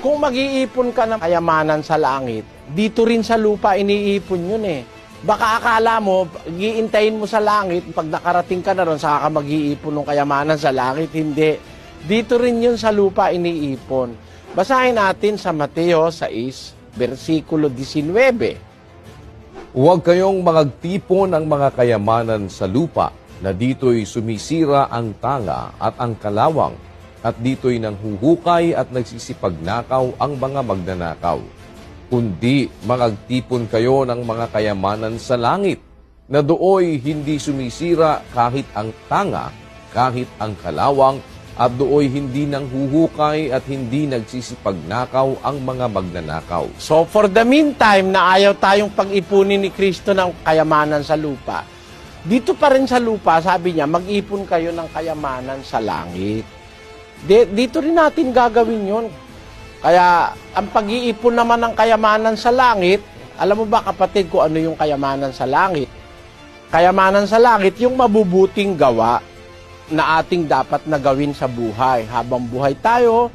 Kung mag-iipon ka ng kayamanan sa langit, dito rin sa lupa iniipon yun eh. Baka akala mo, giintayin mo sa langit, pag nakarating ka na ron, saka ka mag-iipon ng kayamanan sa langit. Hindi. Dito rin yun sa lupa iniipon. Basahin natin sa Mateo 6, versikulo 19. Huwag kayong magagtipon ng mga kayamanan sa lupa, na dito'y sumisira ang tanga at ang kalawang, at dito'y nanghuhukay at nagsisipagnakaw ang mga magnanakaw. Kundi magagtipon kayo ng mga kayamanan sa langit, na dooy hindi sumisira kahit ang tanga, kahit ang kalawang, at dooy hindi nanghuhukay at hindi nagsisipagnakaw ang mga magnanakaw. So for the meantime na ayaw tayong pag-ipunin ni Kristo ng kayamanan sa lupa, dito pa rin sa lupa, sabi niya, mag-ipon kayo ng kayamanan sa langit. Dito rin natin gagawin yon. Kaya, ang pag-iipon naman ng kayamanan sa langit, alam mo ba kapatid kung ano yung kayamanan sa langit? Kayamanan sa langit, yung mabubuting gawa na ating dapat na gawin sa buhay. Habang buhay tayo,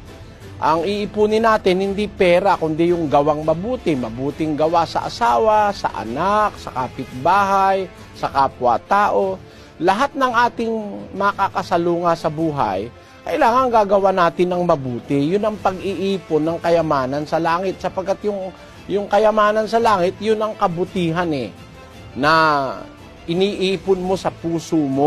ang iipunin natin hindi pera, kundi yung gawang mabuti. Mabuting gawa sa asawa, sa anak, sa kapitbahay, sa kapwa-tao. Lahat ng ating makakasalunga sa buhay, kailangan gagawa natin ng mabuti. Yun ang pag-iipon ng kayamanan sa langit. Sapagkat yung kayamanan sa langit, yun ang kabutihan na iniipon mo sa puso mo.